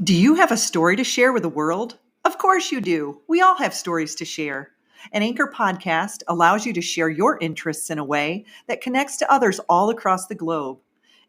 Do you have a story to share with the world? Of course you do. We all have stories to share. An Anchor podcast allows you to share your interests in a way that connects to others all across the globe.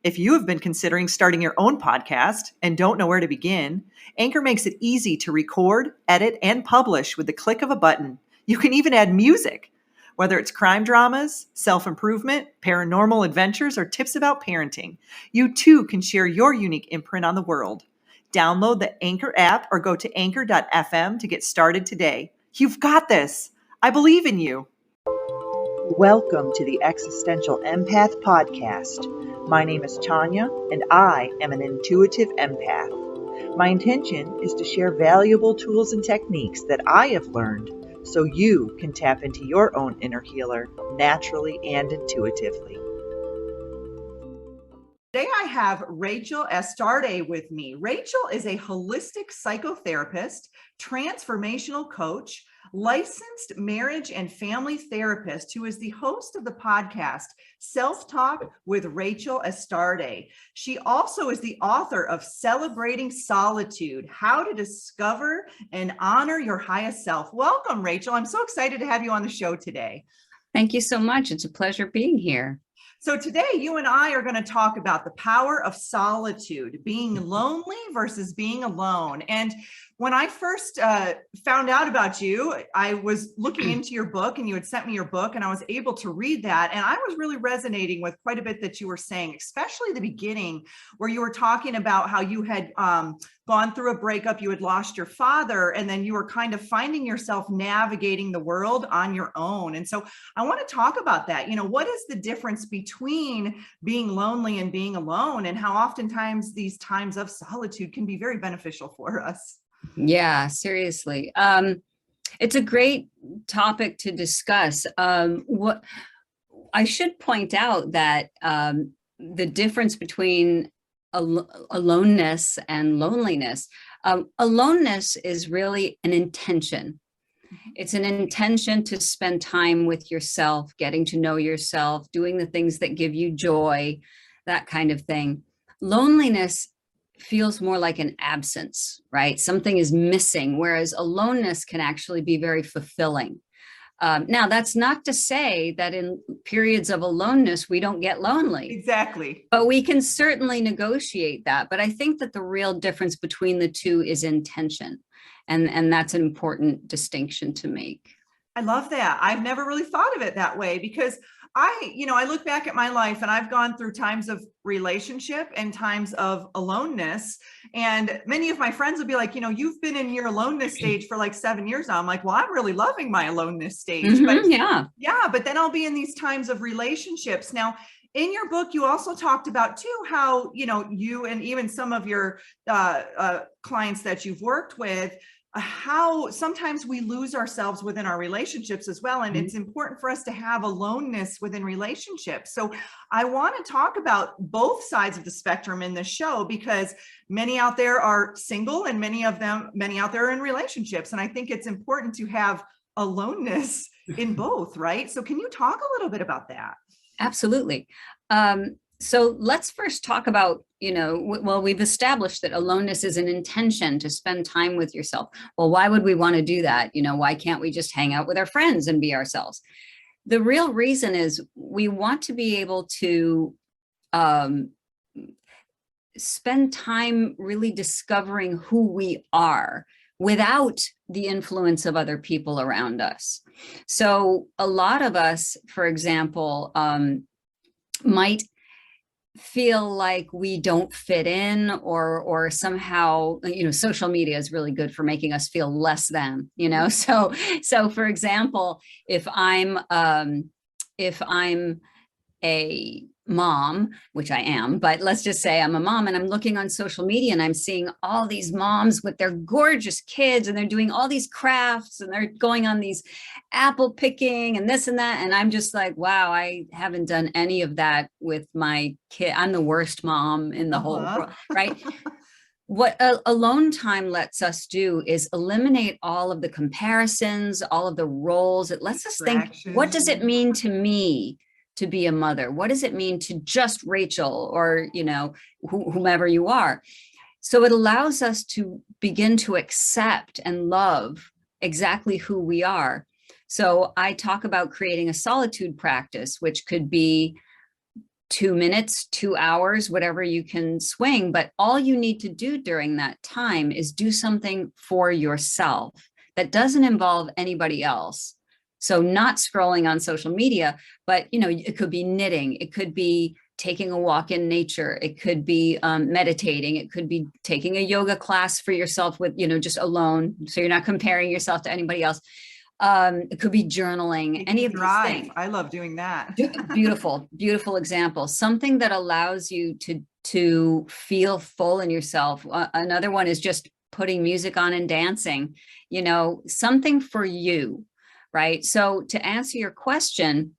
If you have been considering starting your own podcast and don't know where to begin, Anchor makes it easy to record, edit, and publish with the click of a button. You can even add music. Whether it's crime dramas, self-improvement, paranormal adventures, or tips about parenting, you too can share your unique imprint on the world. Download the Anchor app or go to anchor.fm to get started today. You've got this. I believe in you. Welcome to the Existential Empath Podcast. My name is Tanya, and I am an intuitive empath. My intention is to share valuable tools and techniques that I have learned so you can tap into your own inner healer naturally and intuitively. Today I have Rachel Astarte with me. Rachel is a holistic psychotherapist, transformational coach, licensed marriage and family therapist who is the host of the podcast Self-Talk with Rachel Astarte. She also is the author of Celebrating Solitude, How to Discover and Honor Your Highest Self. Welcome, Rachel. I'm so excited to have you on the show today. Thank you so much. It's a pleasure being here. So today you and I are going to talk about the power of solitude, being lonely versus being alone. And when I first found out about you, I was looking into your book and you had sent me your book and I was able to read that. And I was really resonating with quite a bit that you were saying, especially the beginning where you were talking about how you had gone through a breakup, you had lost your father, and then you were kind of finding yourself navigating the world on your own. And so I want to talk about that. You know, what is the difference between being lonely and being alone, and how oftentimes these times of solitude can be very beneficial for us? Yeah, seriously. It's a great topic to discuss. What I should point out that the difference between aloneness and loneliness. Aloneness is really an intention. It's an intention to spend time with yourself, getting to know yourself, doing the things that give you joy, that kind of thing. Loneliness feels more like an absence, right? Something is missing, whereas aloneness can actually be very fulfilling. Now, that's not to say that in periods of aloneness, we don't get lonely. Exactly. But we can certainly negotiate that. But I think that the real difference between the two is intention. And that's an important distinction to make. I love that. I've never really thought of it that way because I look back at my life and I've gone through times of relationship and times of aloneness. And many of my friends will be like, you've been in your aloneness stage for like 7 years now. I'm like, well, I'm really loving my aloneness stage. Mm-hmm, but then I'll be in these times of relationships. Now, in your book, you also talked about too, how, you and even some of your clients that you've worked with, how sometimes we lose ourselves within our relationships as well. And it's important for us to have aloneness within relationships. So I want to talk about both sides of the spectrum in this show, because many out there are single and many out there are in relationships. And I think it's important to have aloneness in both, right? So can you talk a little bit about that? Absolutely. So let's first talk about, we've established that aloneness is an intention to spend time with yourself. Well, why would we want to do that? Why can't we just hang out with our friends and be ourselves? The real reason is we want to be able to spend time really discovering who we are without the influence of other people around us. So a lot of us, for example, might feel like we don't fit in, or somehow, social media is really good for making us feel less than, so for example, if I'm a mom, which I am, but let's just say I'm a mom and I'm looking on social media and I'm seeing all these moms with their gorgeous kids and they're doing all these crafts and they're going on these apple picking and this and that. And I'm just like, wow, I haven't done any of that with my kid. I'm the worst mom in the whole world, right? What alone time lets us do is eliminate all of the comparisons, all of the roles. It lets us think, what does it mean to me to be a mother? What does it mean to just Rachel or, whomever you are? So it allows us to begin to accept and love exactly who we are. So I talk about creating a solitude practice, which could be 2 minutes, 2 hours, whatever you can swing. But all you need to do during that time is do something for yourself that doesn't involve anybody else. So not scrolling on social media, but it could be knitting, it could be taking a walk in nature, it could be meditating, it could be taking a yoga class for yourself with, just alone, so you're not comparing yourself to anybody else. It could be journaling, any of these things. I love doing that. Beautiful example. Something that allows you to feel full in yourself. Another one is just putting music on and dancing, something for you, right? So to answer your question,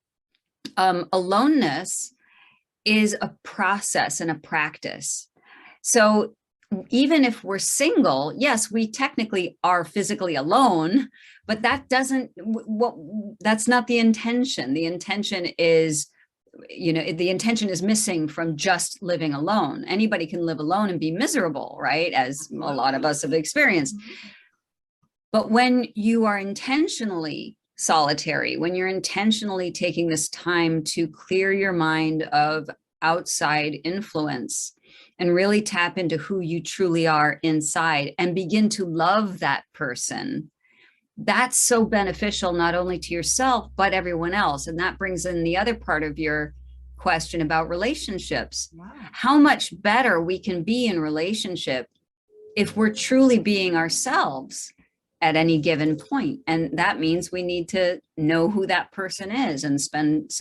aloneness is a process and a practice. So even if we're single, yes, we technically are physically alone, but that's not the intention. The intention is, the intention is missing from just living alone. Anybody can live alone and be miserable, right? As a lot of us have experienced. But when you are intentionally solitary, when you're intentionally taking this time to clear your mind of outside influence and really tap into who you truly are inside and begin to love that person, that's so beneficial, not only to yourself, but everyone else. And that brings in the other part of your question about relationships. Wow. How much better we can be in relationship if we're truly being ourselves at any given point. And that means we need to know who that person is and spend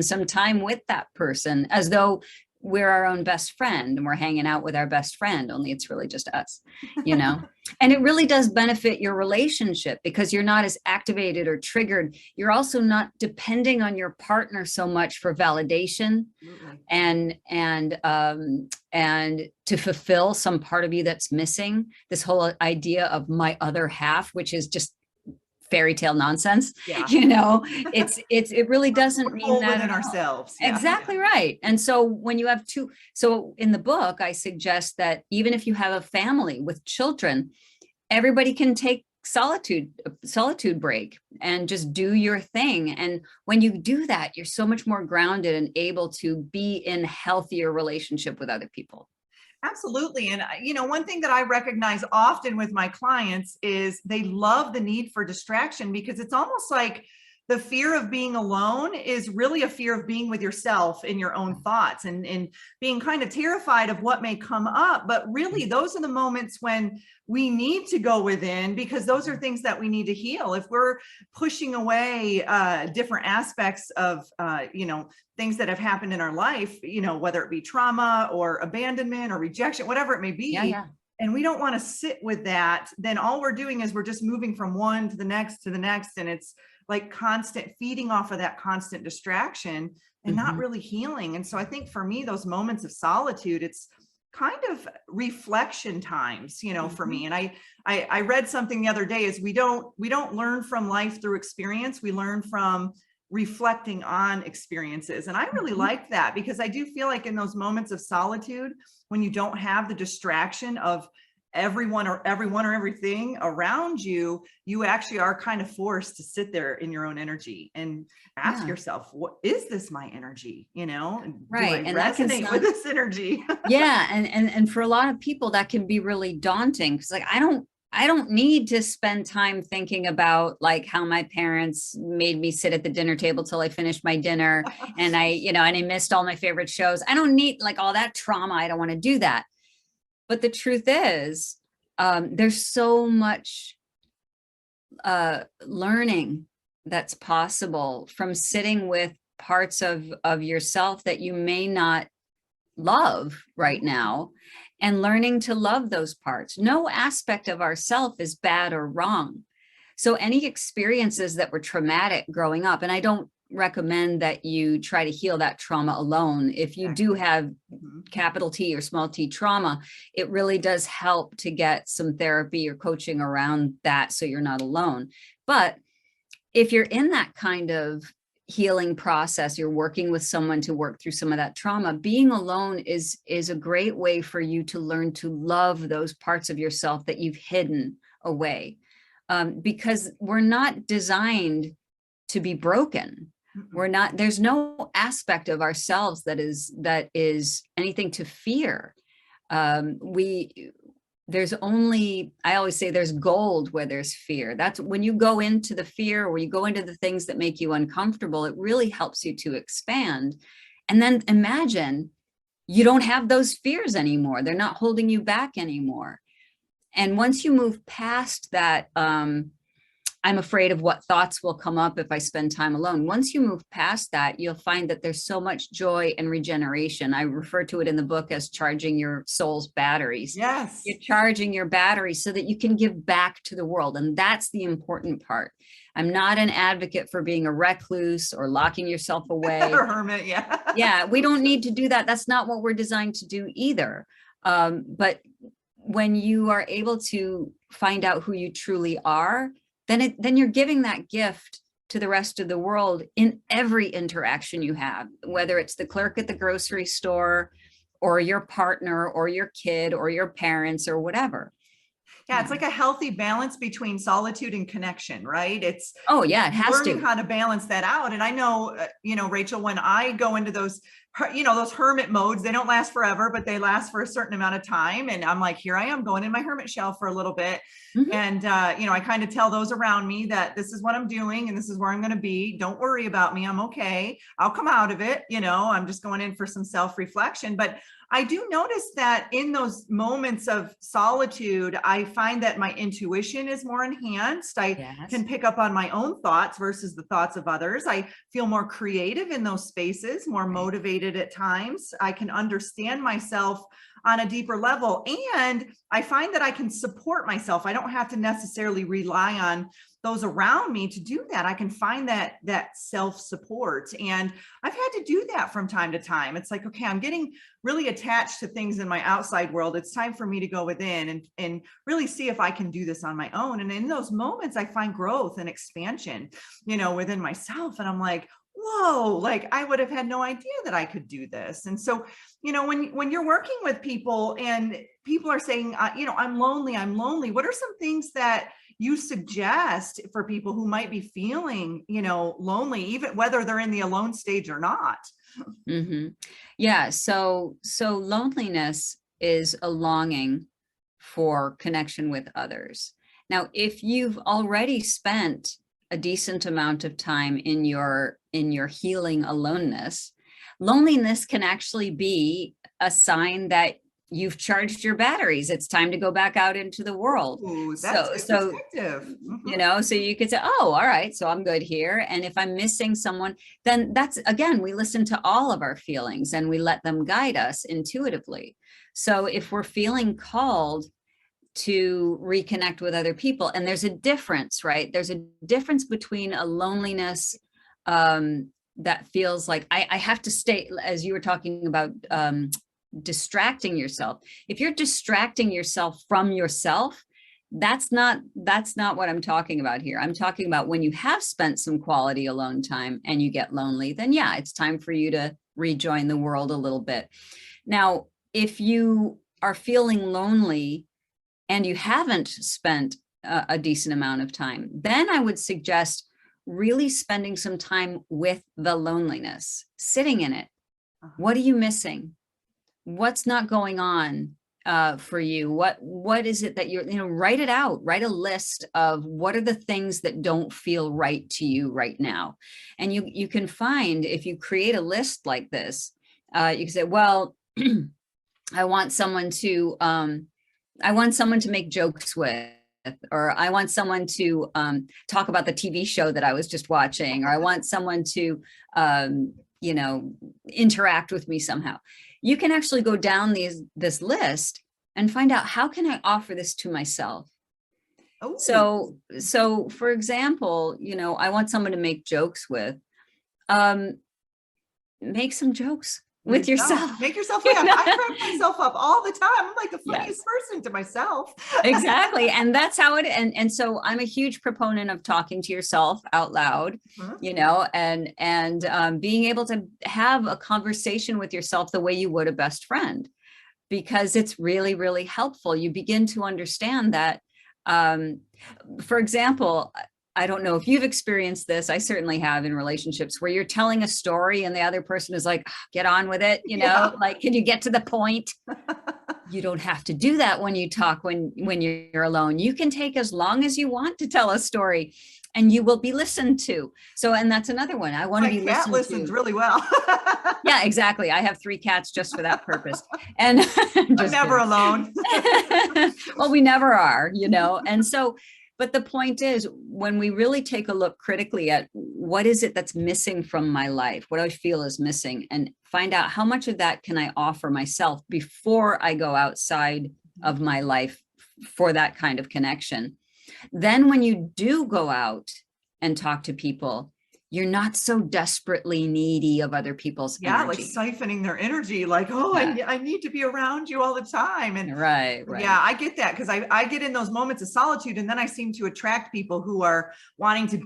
some time with that person as though we're our own best friend and we're hanging out with our best friend, only it's really just us, And it really does benefit your relationship because you're not as activated or triggered. You're also not depending on your partner so much for validation and to fulfill some part of you that's missing. This whole idea of my other half, which is just fairy tale nonsense. Yeah. It really doesn't mean that within ourselves. Yeah. Exactly right. And so when you have so in the book, I suggest that even if you have a family with children, everybody can take solitude break and just do your thing. And when you do that, you're so much more grounded and able to be in healthier relationship with other people. Absolutely. And, one thing that I recognize often with my clients is they love the need for distraction because it's almost like the fear of being alone is really a fear of being with yourself in your own thoughts and being kind of terrified of what may come up. But really, those are the moments when we need to go within because those are things that we need to heal. If we're pushing away different aspects of, things that have happened in our life, whether it be trauma or abandonment or rejection, whatever it may be. Yeah. And we don't want to sit with that, then all we're doing is we're just moving from one to the next. And it's like constant feeding off of that constant distraction and not really healing. And so I think for me, those moments of solitude, it's kind of reflection times, for me. And I read something the other day is we don't learn from life through experience. We learn from reflecting on experiences. And I really like that because I do feel like in those moments of solitude, when you don't have the distraction of everyone or everything around you, you actually are kind of forced to sit there in your own energy and ask yourself, what is this my energy? Right. Do I resonate with this energy? Yeah. And for a lot of people that can be really daunting because I don't need to spend time thinking about like how my parents made me sit at the dinner table till I finished my dinner and I missed all my favorite shows. I don't need like all that trauma. I don't want to do that. But the truth is, there's so much learning that's possible from sitting with parts of yourself that you may not love right now and learning to love those parts. No aspect of ourself is bad or wrong. So any experiences that were traumatic growing up, and I don't recommend that you try to heal that trauma alone. If you do have capital T or small t trauma, it really does help to get some therapy or coaching around that so you're not alone. But if you're in that kind of healing process, you're working with someone to work through some of that trauma, being alone is a great way for you to learn to love those parts of yourself that you've hidden away. Because we're not designed to be broken. We're not, there's no aspect of ourselves that is anything to fear. There's only, I always say there's gold where there's fear. That's when you go into the fear, or you go into the things that make you uncomfortable, it really helps you to expand. And then imagine you don't have those fears anymore. They're not holding you back anymore. And once you move past that, I'm afraid of what thoughts will come up if I spend time alone. Once you move past that, you'll find that there's so much joy and regeneration. I refer to it in the book as charging your soul's batteries. Yes. You're charging your batteries so that you can give back to the world. And that's the important part. I'm not an advocate for being a recluse or locking yourself away. Or hermit, yeah. Yeah, we don't need to do that. That's not what we're designed to do either. But when you are able to find out who you truly are, then you're giving that gift to the rest of the world in every interaction you have, whether it's the clerk at the grocery store or your partner or your kid or your parents or whatever. Yeah, it's like a healthy balance between solitude and connection, right? It's oh yeah, it has learning to. how to balance that out. And I know, Rachel, when I go into those, those hermit modes, they don't last forever, but they last for a certain amount of time. And I'm like, here I am going in my hermit shell for a little bit. Mm-hmm. And, I kind of tell those around me that this is what I'm doing and this is where I'm going to be. Don't worry about me. I'm okay. I'll come out of it. I'm just going in for some self-reflection. But I do notice that in those moments of solitude, I find that my intuition is more enhanced. I can pick up on my own thoughts versus the thoughts of others. I feel more creative in those spaces, more motivated at times. I can understand myself on a deeper level. And I find that I can support myself. I don't have to necessarily rely on those around me to do that. I can find that self-support. And I've had to do that from time to time. It's like, okay, I'm getting really attached to things in my outside world. It's time for me to go within and really see if I can do this on my own. And in those moments, I find growth and expansion, within myself. And I'm like, whoa, like I would have had no idea that I could do this. And so, when you're working with people and people are saying, I'm lonely, what are some things that you suggest for people who might be feeling, lonely, even whether they're in the alone stage or not? Mm-hmm. Yeah. So loneliness is a longing for connection with others. Now, if you've already spent a decent amount of time in your healing aloneness, loneliness can actually be a sign that you've charged your batteries. It's time to go back out into the world. Ooh, that's good perspective. Mm-hmm. So you could say, oh, all right, so I'm good here. And if I'm missing someone, then that's, again, we listen to all of our feelings and we let them guide us intuitively. So if we're feeling called to reconnect with other people, and there's a difference, right? There's a difference between a loneliness that feels like I have to stay, as you were talking about, distracting yourself. If you're distracting yourself from yourself, that's not what I'm talking about here. I'm talking about when you have spent some quality alone time and you get lonely, then yeah, it's time for you to rejoin the world a little bit. Now, if you are feeling lonely and you haven't spent a decent amount of time, then I would suggest really spending some time with the loneliness, sitting in it. What are you missing? What's not going on for you? What is it that you're, write it out, write a list of what are the things that don't feel right to you right now. And you can find, if you create a list like this, you can say, well, I want someone to make jokes with, or I want someone to talk about the TV show that I was just watching, or I want someone to, interact with me somehow. You can actually go down this list and find out, how can I offer this to myself? Oh. So for example, I want someone to make jokes with, make some jokes with yourself. Make yourself You laugh. know? I crack myself up all the time. I'm like the funniest Yes. person to myself. Exactly. And that's how it, and so I'm a huge proponent of talking to yourself out loud, Mhm. you know, and being able to have a conversation with yourself the way you would a best friend, because it's really, really helpful. You begin to understand that, um, for example, I don't know if you've experienced this. I certainly have, in relationships where you're telling a story and the other person is like, "Ah, get on with it. You know, Yeah. like, can you get to the point?" You don't have to do that when you talk, when you're alone. You can take as long as you want to tell a story, and you will be listened to. So, and that's another one. I want to My be cat listened listens to. really well. Yeah, exactly. I have 3 cats just for that purpose. And I'm just never kidding. alone. Well, we never are, you know. And so, but the point is, when we really take a look critically at what is it that's missing from my life, what I feel is missing, and find out how much of that can I offer myself before I go outside of my life for that kind of connection. Then when you do go out and talk to people, you're not so desperately needy of other people's Yeah, like energy. siphoning their energy, like, oh, Yeah. I need to be around you all the time. And Right, yeah, right, I get that because I get in those moments of solitude, and then I seem to attract people who are wanting to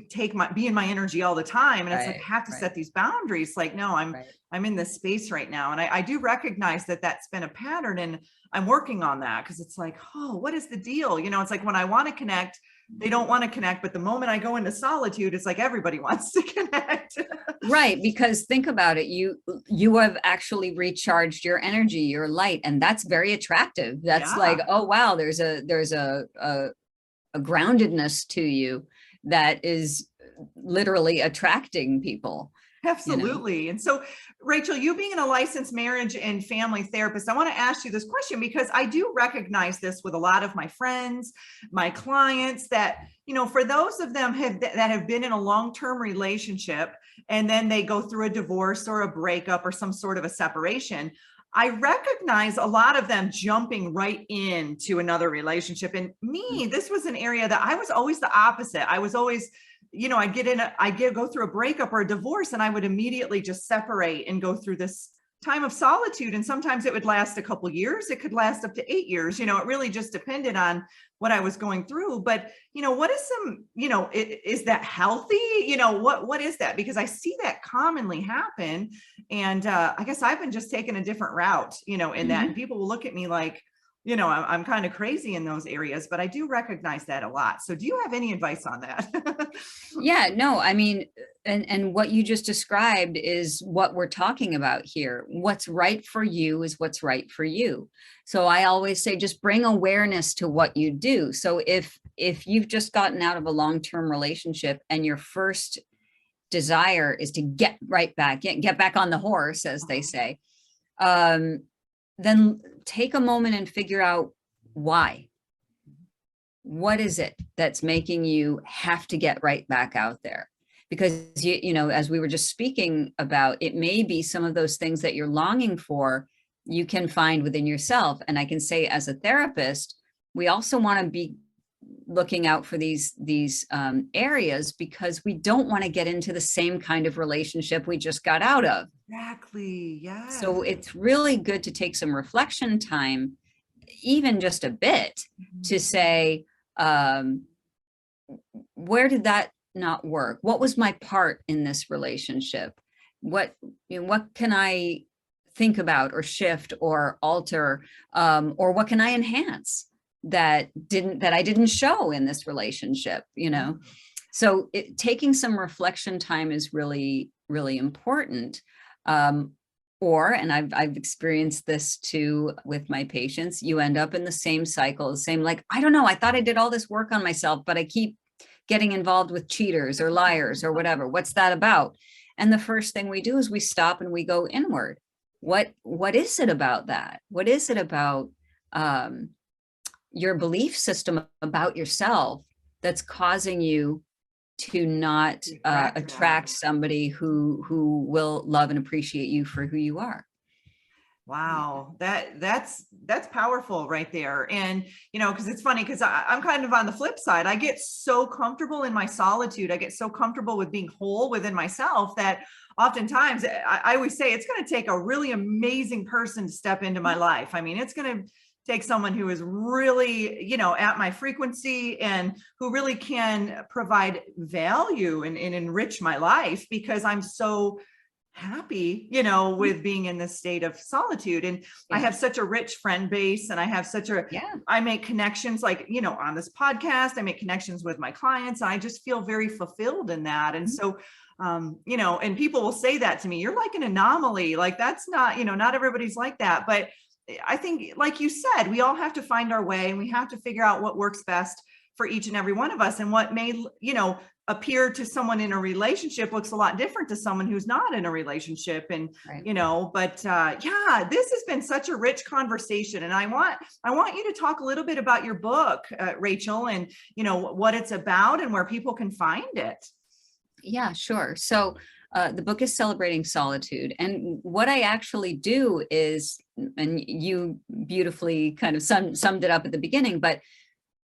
be in my energy all the time. And it's like, right, I have to right, set these boundaries. Like, no, right. I'm in this space right now. And I do recognize that that's been a pattern, and I'm working on that because it's like, oh, what is the deal? You know, it's like when I want to connect, they don't want to connect. But the moment I go into solitude, it's like everybody wants to connect. Right, because think about it, you have actually recharged your energy, your light, and that's very attractive. That's like, Yeah. oh wow, there's a groundedness to you that is literally attracting people, you know. Absolutely. And so, Rachel, you being a licensed marriage and family therapist, I want to ask you this question because I do recognize this with a lot of my friends, my clients, that, you know, for those of them that have been in a long-term relationship and then they go through a divorce or a breakup or some sort of a separation, I recognize a lot of them jumping right into another relationship. And me, this was an area that I was always the opposite. I was always, you know, go through a breakup or a divorce, and I would immediately just separate and go through this time of solitude. And sometimes it would last a couple years. It could last up to 8 years. You know, it really just depended on what I was going through. But, you know, what is is that healthy? You know, what is that? Because I see that commonly happen. And I guess I've been just taking a different route, you know, in that. And Mhm. people will look at me like, you know, I'm kind of crazy in those areas, but I do recognize that a lot. So do you have any advice on that? Yeah, no, I mean, and what you just described is what we're talking about here. What's right for you is what's right for you. So I always say just bring awareness to what you do. So if you've just gotten out of a long-term relationship and your first desire is to get right back in, get back on the horse, as they say, um, then take a moment and figure out why. What is it that's making you have to get right back out there? Because you know, as we were just speaking about, it may be some of those things that you're longing for, you can find within yourself. And I can say, as a therapist, we also want to be looking out for these areas, because we don't want to get into the same kind of relationship we just got out of. Exactly. Yes. So it's really good to take some reflection time, even just a bit, to Mhm. say, um, where did that not work? What was my part in this relationship? What, you know, what can I think about or shift or alter, or what can I enhance that I didn't show in this relationship? You know, so taking some reflection time is really, really important. Um, or, and I've experienced this too with my patients, you end up in the same cycle, the same, like, I don't know, I thought I did all this work on myself, but I keep getting involved with cheaters or liars or whatever. What's that about? And the first thing we do is we stop and we go inward. What is it about that? What is it about um, your belief system about yourself that's causing you to not Attract that. attract somebody who will love and appreciate you for who you are? Wow, that's powerful right there. And because it's funny, because I'm kind of on the flip side. I get so comfortable in my solitude. I get so comfortable with being whole within myself that oftentimes I always say it's going to take a really amazing person to step into my life. I mean, it's going to take someone who is really, at my frequency and who really can provide value and enrich my life, because I'm so happy, with being in this state of solitude. And I Yeah. have such a rich friend base, and I have Yeah. I make connections, like, on this podcast, I make connections with my clients. And I just feel very fulfilled in that. And so, and people will say that to me, you're like an anomaly. Like, that's not, not everybody's like that. But I think, like you said, we all have to find our way, and we have to figure out what works best for each and every one of us. And what may, appear to someone in a relationship looks a lot different to someone who's not in a relationship. And Right. but yeah, this has been such a rich conversation. And I want you to talk a little bit about your book, Rachel, and what it's about and where people can find it. Yeah, sure. So the book is Celebrating Solitude. And what I actually do is, and you beautifully kind of summed it up at the beginning, but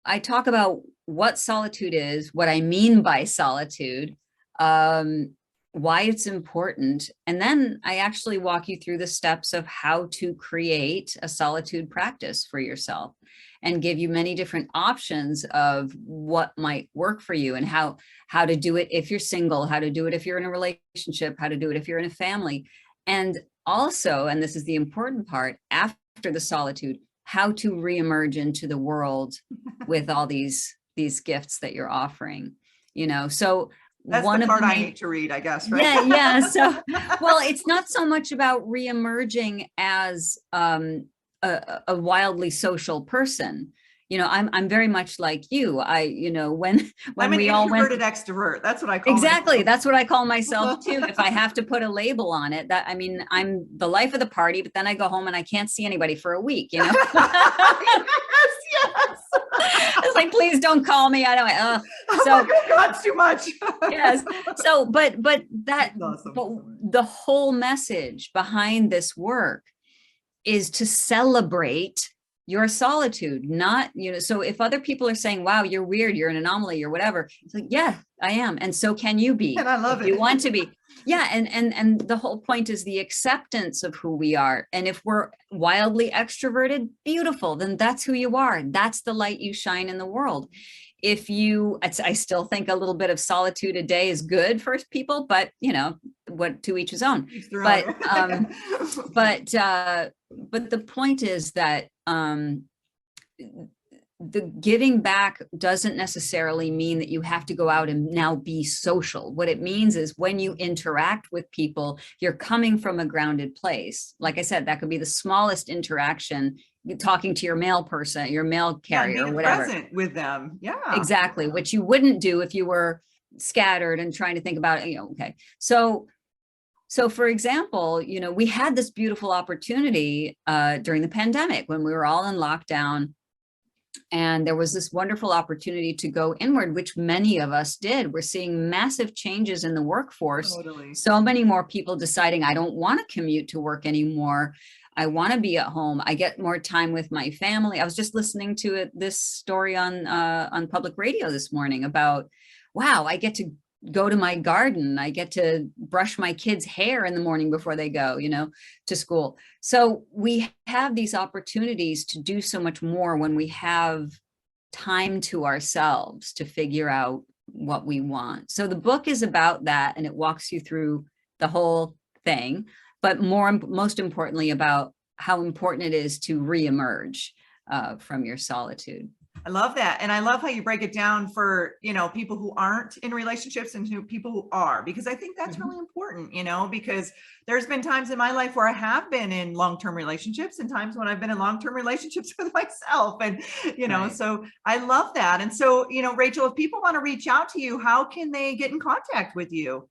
I talk about what solitude is, what I mean by solitude, why it's important. And then I actually walk you through the steps of how to create a solitude practice for yourself, and give you many different options of what might work for you, and how to do it if you're single, how to do it if you're in a relationship, how to do it if you're in a family. And also, and this is the important part, after the solitude, how to reemerge into the world with all these gifts that you're offering, so That's one the of part the I main, need to read, I guess, right? yeah. So, well, it's not so much about reemerging as a wildly social person. I'm very much like you. When I'm an we all went, introverted extrovert. That's what I call exactly, myself. that's what I call myself too. If I have to put a label on it, that, I mean, I'm the life of the party, but then I go home and I can't see anybody for a week. Yes, yes. It's like, please don't call me. I don't. Oh So my God, it's too much. yes. So, but that, Awesome. but the whole message behind this work is to celebrate your solitude, not, so if other people are saying, wow, you're weird, you're an anomaly or whatever, it's like, yeah, I am. And so can you be, And I love if it. you want to be. Yeah. And the whole point is the acceptance of who we are. And if we're wildly extroverted, beautiful, then that's who you are. That's the light you shine in the world. I still think a little bit of solitude a day is good for people, but what, to each his own. But, but the point is that, the giving back doesn't necessarily mean that you have to go out and now be social. What it means is, when you interact with people, you're coming from a grounded place. Like I said, that could be the smallest interaction, talking to your mail person, your mail carrier, being whatever. present with them. Yeah. Exactly. Which you wouldn't do if you were scattered and trying to think about it, okay. So for example, we had this beautiful opportunity during the pandemic, when we were all in lockdown, and there was this wonderful opportunity to go inward, which many of us did. We're seeing massive changes in the workforce. Totally. So many more people deciding, I don't want to commute to work anymore. I want to be at home. I get more time with my family. I was just listening to this story on public radio this morning about, wow, I get to go to my garden. I get to brush my kids' hair in the morning before they go, to school. So we have these opportunities to do so much more when we have time to ourselves to figure out what we want. So the book is about that, and it walks you through the whole thing, but most importantly, about how important it is to reemerge from your solitude. I love that. And I love how you break it down for, people who aren't in relationships and people who are, because I think that's really important, because there's been times in my life where I have been in long-term relationships, and times when I've been in long-term relationships with myself. And, Right. so I love that. And so, Rachel, if people want to reach out to you, how can they get in contact with you?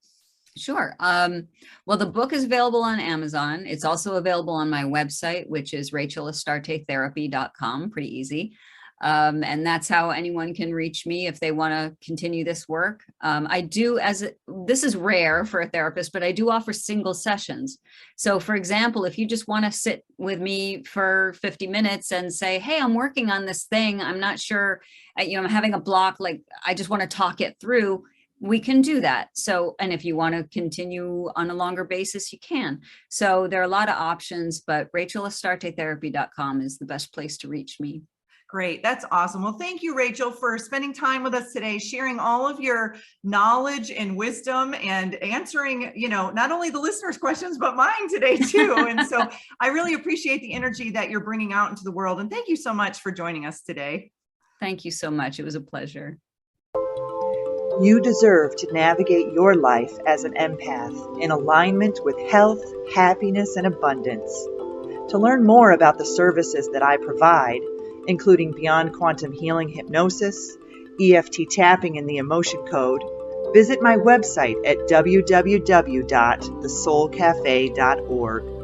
Sure. Well, the book is available on Amazon. It's also available on my website, which is rachelastarethetherapy.com. Pretty easy. And that's how anyone can reach me if they want to continue this work. I do, this is rare for a therapist, but I do offer single sessions. So for example, if you just want to sit with me for 50 minutes and say, hey, I'm working on this thing, I'm not sure, I'm having a block, like I just want to talk it through, we can do that. So, and if you want to continue on a longer basis, you can. So there are a lot of options, but RachelAstarteTherapy.com is the best place to reach me. Great. That's awesome. Well, thank you, Rachel, for spending time with us today, sharing all of your knowledge and wisdom and answering, not only the listeners' questions, but mine today too. And so I really appreciate the energy that you're bringing out into the world. And thank you so much for joining us today. Thank you so much. It was a pleasure. You deserve to navigate your life as an empath in alignment with health, happiness, and abundance. To learn more about the services that I provide, including Beyond Quantum Healing Hypnosis, EFT Tapping, and the Emotion Code, visit my website at www.thesoulcafe.org.